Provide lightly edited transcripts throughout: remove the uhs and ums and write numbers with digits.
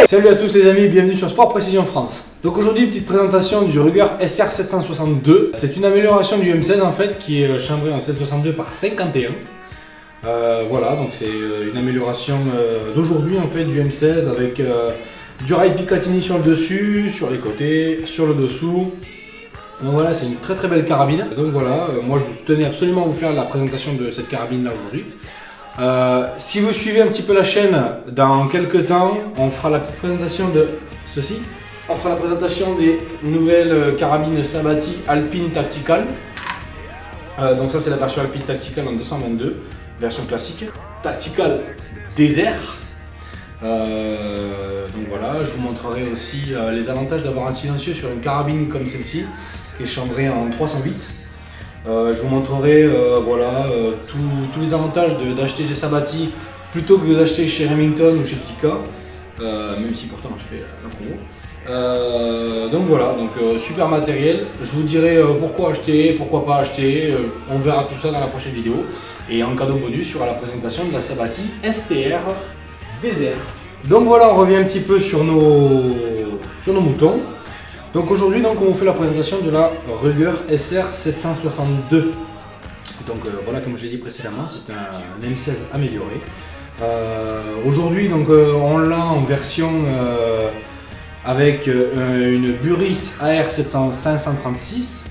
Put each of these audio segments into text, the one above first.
Salut à tous les amis, bienvenue sur Sport Précision France. Donc aujourd'hui, petite présentation du Ruger SR762. C'est une amélioration du M16 en fait qui est chambré en 762 par 51. Voilà, donc c'est une amélioration d'aujourd'hui en fait du M16 avec du rail Picatinny sur le dessus, sur les côtés, sur le dessous. Donc voilà, c'est une très très belle carabine. Donc voilà, moi je tenais absolument à vous faire la présentation de cette carabine là aujourd'hui. Si vous suivez un petit peu la chaîne, dans quelques temps, on fera la petite présentation de ceci. On fera la présentation des nouvelles carabines Sabati Alpine Tactical. Donc ça c'est la version Alpine Tactical en 222, version classique. Tactical désert. Donc voilà, je vous montrerai aussi les avantages d'avoir un silencieux sur une carabine comme celle-ci, qui est chambrée en 308. Je vous montrerai voilà, tous les avantages d'acheter ces Sabati plutôt que d'acheter chez Remington ou chez Tikka, même si pourtant je fais la promo. Donc voilà, donc super matériel. Je vous dirai pourquoi acheter, pourquoi pas acheter. On verra tout ça dans la prochaine vidéo. Et en cadeau bonus, il y aura la présentation de la Sabati STR Désert. Donc voilà, on revient un petit peu sur nos moutons. Donc aujourd'hui, on vous fait la présentation de la Ruger SR762. Donc voilà, comme je l'ai dit précédemment, c'est un M16 amélioré. Aujourd'hui, on l'a en version avec une Burris AR536,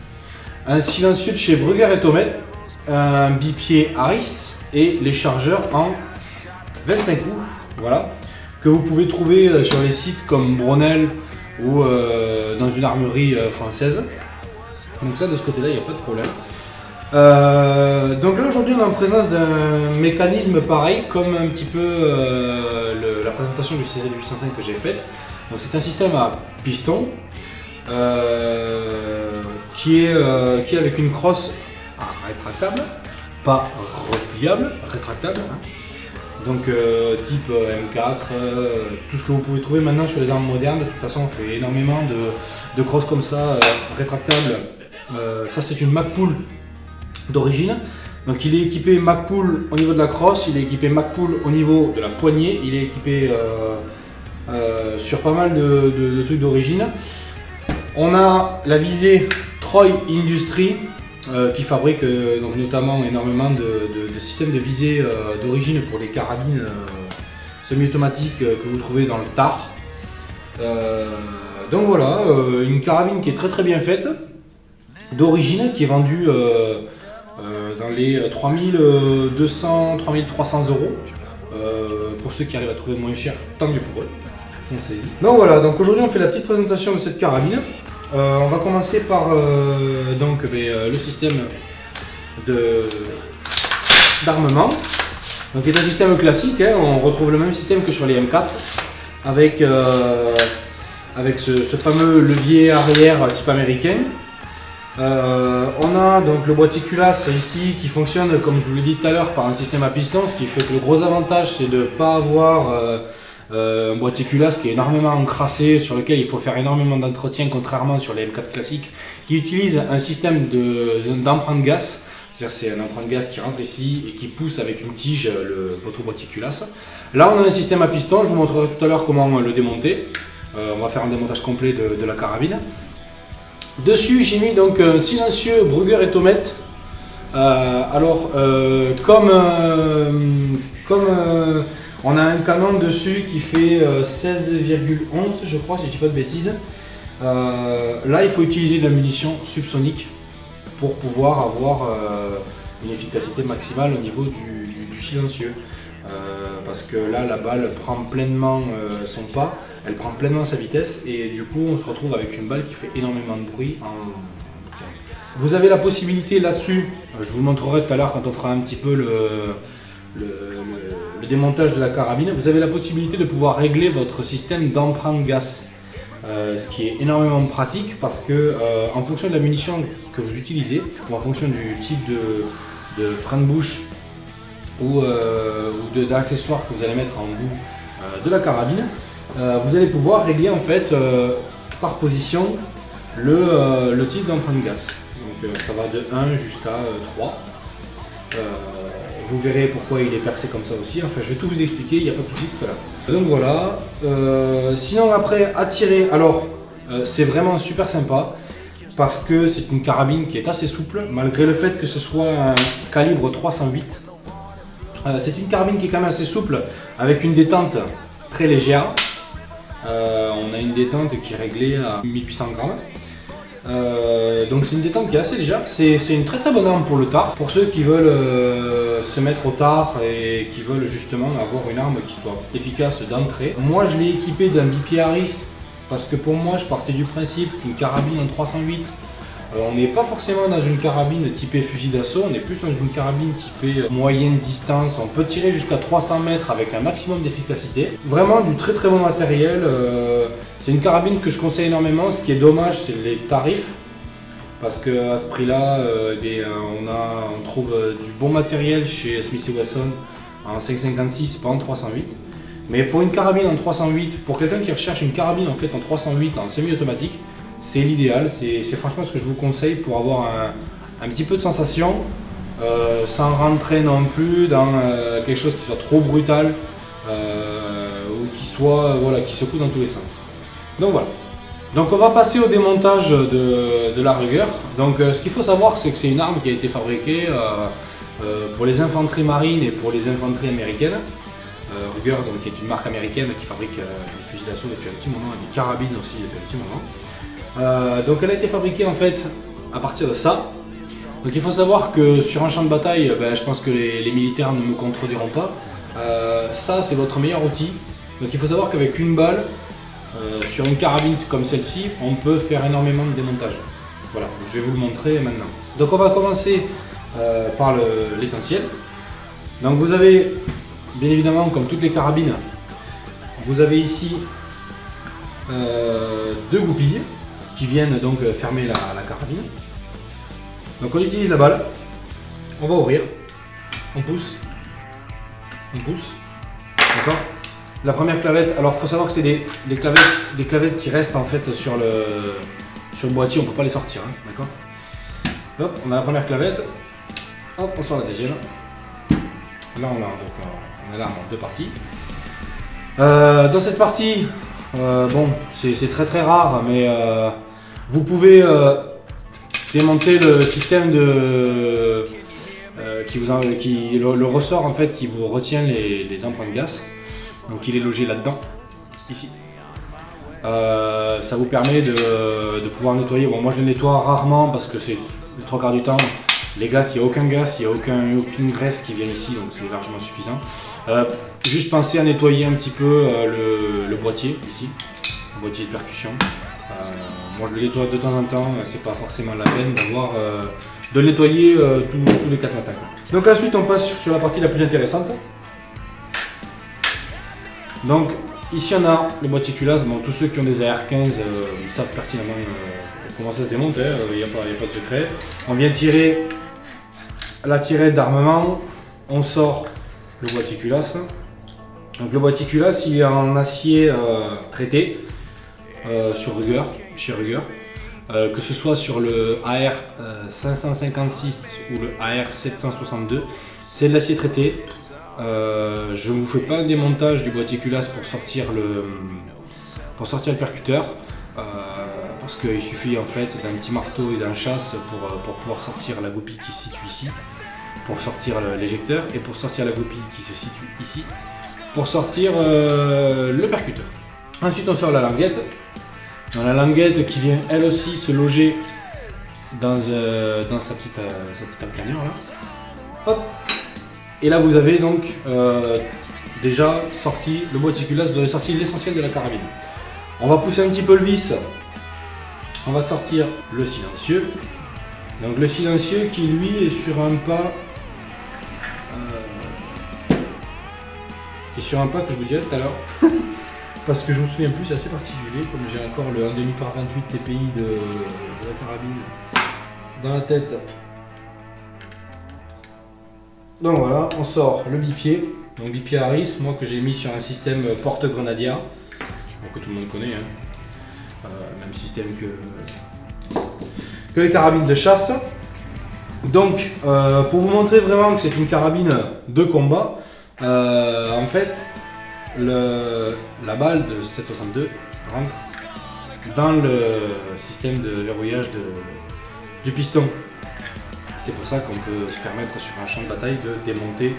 un silencieux de chez Brugger et Thomet, un bipied Harris et les chargeurs en 25 coups. Voilà, que vous pouvez trouver sur les sites comme Bronel ou dans une armurerie française. Donc ça, de ce côté là il n'y a pas de problème. Donc là aujourd'hui on est en présence d'un mécanisme pareil comme un petit peu la présentation du CZ805 que j'ai faite. Donc c'est un système à piston qui est avec une crosse rétractable, pas repliable, rétractable, hein. Donc type M4, tout ce que vous pouvez trouver maintenant sur les armes modernes. De toute façon on fait énormément de crosses comme ça, rétractables. Ça c'est une Magpul d'origine. Donc il est équipé Magpul au niveau de la crosse, il est équipé Magpul au niveau de la poignée, il est équipé sur pas mal de trucs d'origine. On a la visée Troy Industries qui fabrique donc notamment énormément de systèmes de visée d'origine pour les carabines semi-automatiques que vous trouvez dans le TAR. Donc voilà, une carabine qui est très très bien faite, d'origine, qui est vendue dans les 3200-3300 euros. Pour ceux qui arrivent à trouver moins cher, tant mieux pour eux, foncez-y. Donc voilà, donc aujourd'hui on fait la petite présentation de cette carabine. On va commencer par le système d'armement, donc qui est un système classique, hein. On retrouve le même système que sur les M4 avec ce fameux levier arrière type américain. On a donc le boîtier culasse ici qui fonctionne, comme je vous l'ai dit tout à l'heure, par un système à piston, ce qui fait que le gros avantage c'est de ne pas avoir un boîtier culasse qui est énormément encrassé, sur lequel il faut faire énormément d'entretien, contrairement sur les M4 classiques qui utilisent un système d'emprunt de gaz. C'est-à-dire c'est un emprunt de gaz qui rentre ici et qui pousse avec une tige votre boîtier culasse. Là on a un système à piston, je vous montrerai tout à l'heure comment le démonter. On va faire un démontage complet de la carabine. Dessus j'ai mis donc un silencieux Brugger et Thomet. On a un canon dessus qui fait 16,11 je crois, si je dis pas de bêtises. Là il faut utiliser de la munition subsonique pour pouvoir avoir une efficacité maximale au niveau du silencieux. Parce que là la balle prend pleinement son pas, elle prend pleinement sa vitesse et du coup on se retrouve avec une balle qui fait énormément de bruit. Vous avez la possibilité là-dessus, je vous le montrerai tout à l'heure quand on fera un petit peu le démontage de la carabine, vous avez la possibilité de pouvoir régler votre système d'emprunt de gaz, ce qui est énormément pratique parce que en fonction de la munition que vous utilisez ou en fonction du type de frein de bouche ou d'accessoires que vous allez mettre en bout de la carabine, vous allez pouvoir régler en fait par position le type d'emprunt de gaz. Donc ça va de 1 jusqu'à 3. Vous verrez pourquoi il est percé comme ça aussi. Enfin, je vais tout vous expliquer, il n'y a pas de souci tout à l'heure. Donc voilà. Sinon après, à tirer, alors c'est vraiment super sympa parce que c'est une carabine qui est assez souple malgré le fait que ce soit un calibre 308. C'est une carabine qui est quand même assez souple avec une détente très légère. On a une détente qui est réglée à 1800 grammes. Donc c'est une détente qui est assez légère. C'est une très très bonne arme pour le tard. Pour ceux qui veulent se mettre au tard et qui veulent justement avoir une arme qui soit efficace d'entrée. Moi je l'ai équipé d'un bipied Harris parce que pour moi je partais du principe qu'une carabine en 308, on n'est pas forcément dans une carabine typée fusil d'assaut, on est plus dans une carabine typée moyenne distance. On peut tirer jusqu'à 300 mètres avec un maximum d'efficacité. Vraiment du très très bon matériel. C'est une carabine que je conseille énormément. Ce qui est dommage, c'est les tarifs. Parce qu'à ce prix-là, on trouve du bon matériel chez Smith & Wesson en 5,56, pas en 308. Mais pour une carabine en 308, pour quelqu'un qui recherche une carabine en fait en 308 en semi-automatique, c'est l'idéal. C'est franchement ce que je vous conseille pour avoir un petit peu de sensation, sans rentrer non plus dans quelque chose qui soit trop brutal ou qui secoue dans tous les sens. Donc voilà. Donc on va passer au démontage de la Ruger. Donc ce qu'il faut savoir, c'est que c'est une arme qui a été fabriquée pour les infanteries marines et pour les infanteries américaines. Ruger, donc, qui est une marque américaine qui fabrique des fusils d'assaut depuis un petit moment et des carabines aussi depuis un petit moment. Donc elle a été fabriquée en fait à partir de ça. Donc il faut savoir que sur un champ de bataille, je pense que les militaires ne me contrediront pas. Ça c'est votre meilleur outil. Donc il faut savoir qu'avec une balle, sur une carabine comme celle-ci, on peut faire énormément de démontage. Voilà, je vais vous le montrer maintenant. Donc on va commencer par l'essentiel. Donc vous avez, bien évidemment, comme toutes les carabines, vous avez ici deux goupilles qui viennent donc fermer la carabine. Donc on utilise la balle, on va ouvrir, on pousse, d'accord. La première clavette, alors il faut savoir que c'est des clavettes qui restent en fait sur le boîtier, on ne peut pas les sortir, hein, d'accord. Hop, on a la première clavette, hop, on sort la deuxième. Là on a l'arme en deux parties. Dans cette partie, bon, c'est très très rare, mais vous pouvez démonter le système de le ressort en fait qui vous retient les empreintes gaz. Donc il est logé là-dedans, ici. Ça vous permet de pouvoir nettoyer. Bon, moi je le nettoie rarement parce que c'est le trois quarts du temps. Les gaz, il n'y a aucun gaz, il n'y a aucune graisse qui vient ici, donc c'est largement suffisant. Juste pensez à nettoyer un petit peu le boîtier ici, le boîtier de percussion. Moi je le nettoie de temps en temps, c'est pas forcément la peine de le nettoyer tous les 4 matins. Donc ensuite on passe sur la partie la plus intéressante. Donc ici on a le boîtier culasse. Bon, tous ceux qui ont des AR-15 ils savent pertinemment comment ça se démonte, il n'y a pas de secret. On vient tirer la tirette d'armement, on sort le boîtier culasse. Donc le boîtier culasse il est en acier traité chez Ruger. Que ce soit sur le AR 556 ou le AR 762, c'est de l'acier traité. Je ne vous fais pas un démontage du boîtier culasse pour sortir le percuteur, parce qu'il suffit en fait d'un petit marteau et d'un chasse pour pouvoir sortir la goupille qui se situe ici, pour sortir l'éjecteur, et pour sortir la goupille qui se situe ici, pour sortir le percuteur. Ensuite on sort la languette. Dans la languette qui vient elle aussi se loger dans sa petite encagnure là. Hop. Et là vous avez donc déjà sorti le boîtier culasse, vous avez sorti l'essentiel de la carabine. On va pousser un petit peu le vis, on va sortir le silencieux. Donc le silencieux qui lui est sur un pas que je vous dirai tout à l'heure. Parce que je me souviens plus, c'est assez particulier, comme j'ai encore le 1,5 par 28 TPI de la carabine dans la tête. Donc voilà, on sort le bipied, donc bipied Harris, moi que j'ai mis sur un système porte-grenadier, que tout le monde connaît, hein. Même système que les carabines de chasse. Donc, pour vous montrer vraiment que c'est une carabine de combat, en fait, la balle de 7,62 rentre dans le système de verrouillage du piston. C'est pour ça qu'on peut se permettre sur un champ de bataille de démonter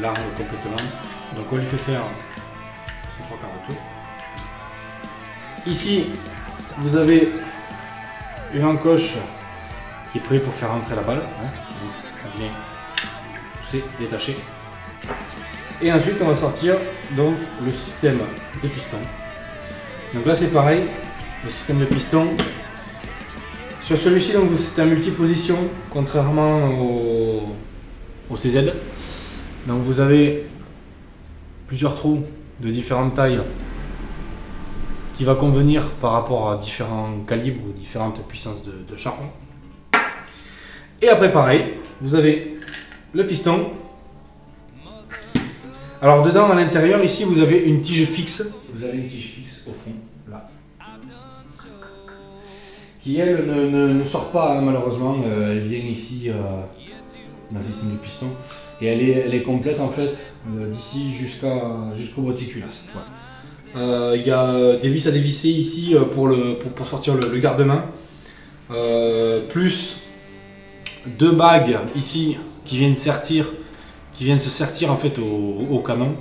l'arme complètement. Donc on lui fait faire son 3 quarts de tour. Ici, vous avez une encoche qui est prévue pour faire rentrer la balle. Donc on vient pousser, détacher. Et ensuite on va sortir donc le système de piston. Donc là c'est pareil, le système de piston. Sur celui-ci donc c'est un multiposition contrairement au CZ. Donc vous avez plusieurs trous de différentes tailles qui va convenir par rapport à différents calibres ou différentes puissances de charbon. Et après pareil, vous avez le piston. Alors dedans à l'intérieur ici vous avez une tige fixe. Vous avez une tige fixe au fond, là. Qui elle ne sort pas hein, malheureusement, elle vient ici dans le système du piston. Et elle est complète en fait d'ici jusqu'au boîtier culasse. Il y a des vis à dévisser ici pour sortir le garde-main. Plus deux bagues ici qui viennent se sertir en fait au canon.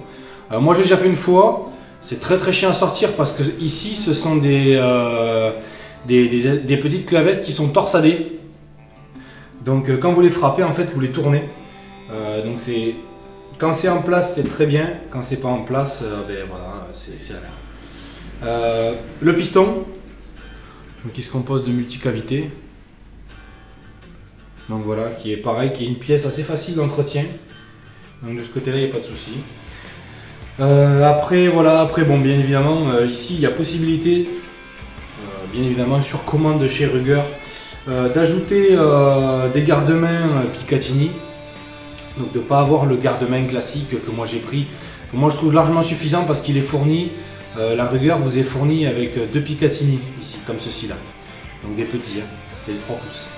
Moi j'ai déjà fait une fois, c'est très chiant à sortir parce que ici ce sont des petites clavettes qui sont torsadées. Donc quand vous les frappez en fait vous les tournez. Donc quand c'est en place c'est très bien, quand c'est pas en place ben voilà c'est la merde. Le piston donc, qui se compose de multicavités. Donc voilà, qui est pareil, qui est une pièce assez facile d'entretien. Donc de ce côté là il n'y a pas de souci. Après voilà, bon bien évidemment ici il y a possibilité bien évidemment sur commande de chez Ruger d'ajouter des garde-mains Picatinny. Donc de ne pas avoir le garde-main classique que moi j'ai pris, que moi je trouve largement suffisant parce qu'il est fourni, la Ruger vous est fournie avec deux Picatinny ici, comme ceci là. Donc des petits, hein, c'est les 3 pouces.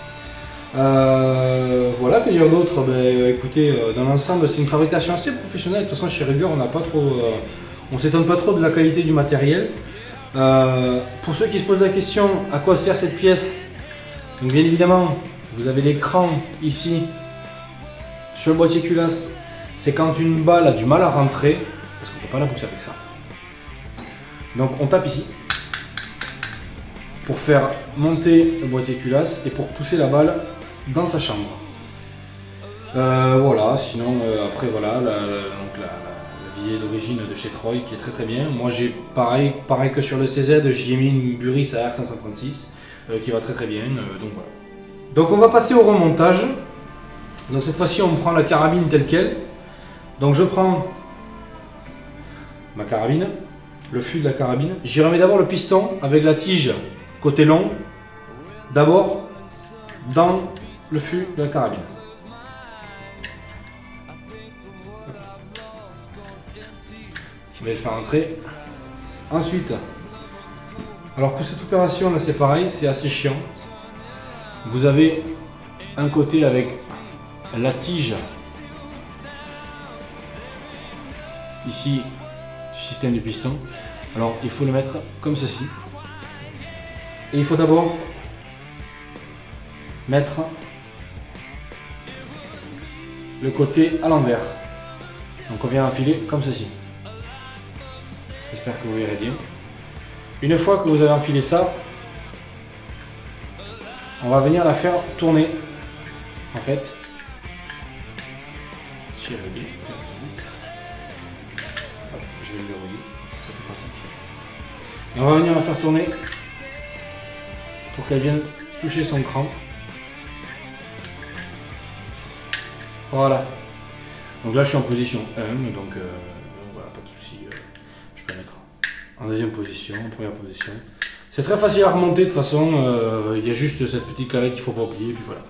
Voilà, que dire d'autre? Écoutez, dans l'ensemble c'est une fabrication assez professionnelle. De toute façon chez Ruger on n'a pas trop, on s'étonne pas trop de la qualité du matériel. Pour ceux qui se posent la question à quoi sert cette pièce, donc bien évidemment vous avez l'écran ici sur le boîtier culasse. C'est quand une balle a du mal à rentrer parce qu'on ne peut pas la pousser avec ça. Donc on tape ici pour faire monter le boîtier culasse et pour pousser la balle dans sa chambre. Voilà, sinon après voilà la visée d'origine de chez Troy qui est très bien. Moi j'ai pareil que sur le CZ, j'y ai mis une Buris AR 536 qui va très bien. Donc voilà. Donc on va passer au remontage. Donc cette fois-ci on prend la carabine telle quelle. Donc je prends ma carabine, le fût de la carabine. J'y remets d'abord le piston avec la tige côté long. D'abord dans le fût de la carabine. Je vais le faire entrer. Ensuite, alors pour cette opération là c'est pareil, c'est assez chiant. Vous avez un côté avec la tige ici du système du piston. Alors il faut le mettre comme ceci. Et il faut d'abord mettre le côté à l'envers. Donc on vient enfiler comme ceci. J'espère que vous verrez bien. Une fois que vous avez enfilé ça, on va venir la faire tourner. En fait, si elle est bien, hop, je vais le verrouiller, c'est plus pratique. Et on va venir la faire tourner pour qu'elle vienne toucher son cran. Voilà. Donc là je suis en position 1, donc voilà, pas de souci. Je peux la mettre en deuxième position, en première position. C'est très facile à remonter de toute façon, il y a juste cette petite clavette qu'il ne faut pas oublier, et puis voilà.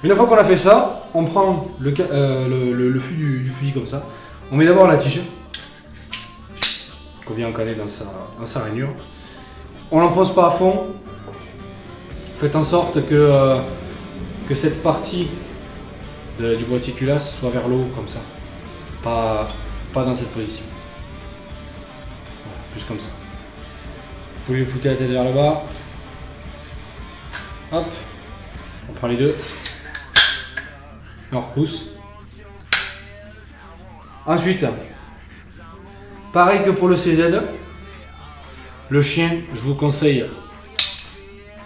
Une fois qu'on a fait ça, on prend le fût du fusil comme ça. On met d'abord la tige, qu'on vient encaler dans sa rainure. On l'enfonce pas à fond. Faites en sorte que que cette partie du boîtier culasse soit vers le haut comme ça, pas dans cette position. Voilà, plus comme ça. Vous lui foutez la tête vers le bas. Hop, on prend les deux et on repousse. Ensuite, pareil que pour le CZ, le chien, je vous conseille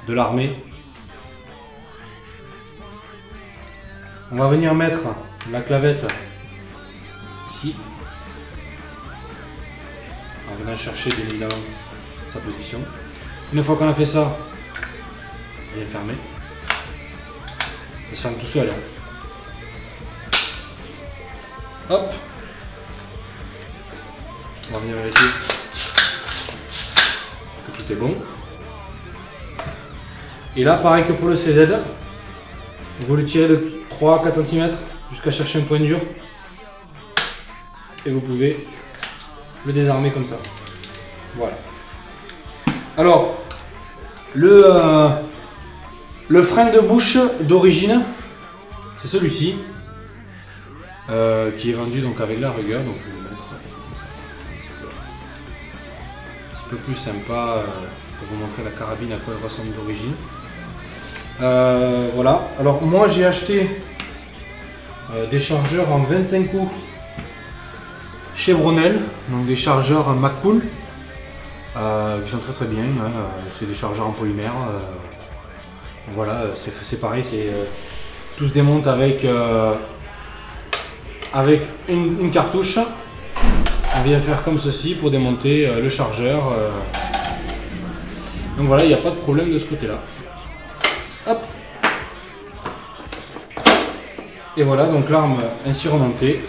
de l'armer. On va venir mettre la clavette ici. On va chercher bien évidemment sa position. Une fois qu'on a fait ça, bien fermé. Ça se ferme tout seul. Hop. On va venir vérifier que tout est bon. Et là, pareil que pour le CZ, vous le tirez de 3-4 cm jusqu'à chercher un point dur. Et vous pouvez le désarmer comme ça. Voilà. Alors, le frein de bouche d'origine, c'est celui-ci, qui est vendu donc avec la rigueur. Donc, je vais le mettre un petit peu plus sympa pour vous montrer la carabine à quoi elle ressemble d'origine. Voilà. Alors, moi j'ai acheté des chargeurs en 25 coups chez Bronel, donc des chargeurs McCool. Qui sont très bien, hein. C'est des chargeurs en polymère. Voilà, c'est pareil, tout se démonte avec une cartouche. On vient faire comme ceci pour démonter le chargeur. Donc voilà, il n'y a pas de problème de ce côté-là. Hop. Et voilà, donc l'arme ainsi remontée.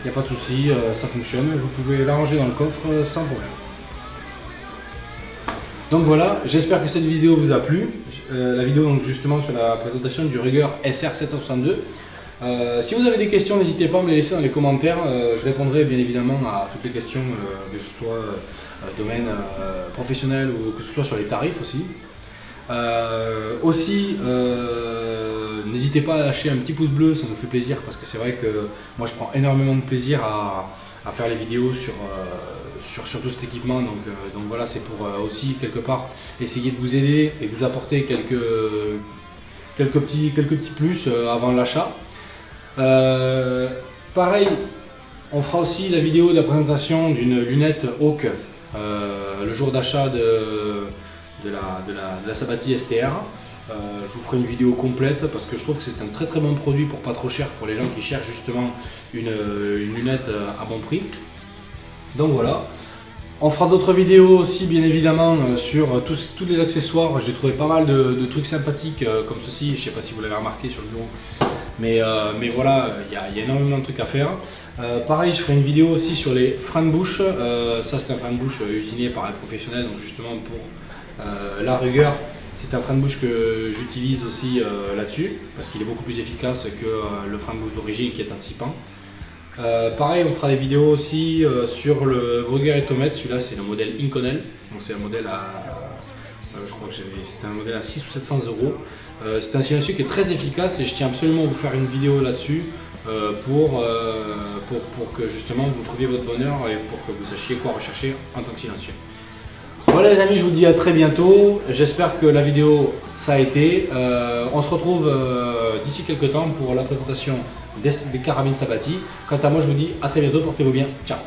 Il n'y a pas de souci, ça fonctionne. Vous pouvez la ranger dans le coffre sans problème. Donc voilà, j'espère que cette vidéo vous a plu. La vidéo donc justement sur la présentation du Ruger SR762. Si vous avez des questions, n'hésitez pas à me les laisser dans les commentaires. Je répondrai bien évidemment à toutes les questions, que ce soit domaine professionnel ou que ce soit sur les tarifs aussi. N'hésitez pas à lâcher un petit pouce bleu, ça nous fait plaisir parce que c'est vrai que moi je prends énormément de plaisir à faire les vidéos sur tout cet équipement, donc voilà, c'est pour aussi quelque part essayer de vous aider et vous apporter quelques petits plus avant l'achat. Pareil, on fera aussi la vidéo de la présentation d'une lunette Hawk le jour d'achat de la Sabati STR. Je vous ferai une vidéo complète parce que je trouve que c'est un très bon produit pour pas trop cher pour les gens qui cherchent justement une lunette à bon prix. Donc voilà, on fera d'autres vidéos aussi bien évidemment sur tous les accessoires. J'ai trouvé pas mal de trucs sympathiques comme ceci, je sais pas si vous l'avez remarqué sur le bureau, mais voilà, il y a énormément de trucs à faire. Pareil, je ferai une vidéo aussi sur les freins de bouche. Ça c'est un frein de bouche usiné par un professionnel, donc justement pour la Ruger. C'est un frein de bouche que j'utilise aussi là-dessus parce qu'il est beaucoup plus efficace que le frein de bouche d'origine qui est un 6 pans. Pareil, on fera des vidéos aussi sur le Ruger Etomètre. Celui-là c'est le modèle Inconel, donc c'est un modèle je crois que c'est un modèle à 600 ou 700 euros. C'est un silencieux qui est très efficace et je tiens absolument à vous faire une vidéo là-dessus pour que justement vous trouviez votre bonheur et pour que vous sachiez quoi rechercher en tant que silencieux. Voilà les amis, je vous dis à très bientôt. J'espère que la vidéo ça a été. On se retrouve d'ici quelques temps pour la présentation des carabines Sabati. Quant à moi, je vous dis à très bientôt, portez-vous bien. Ciao.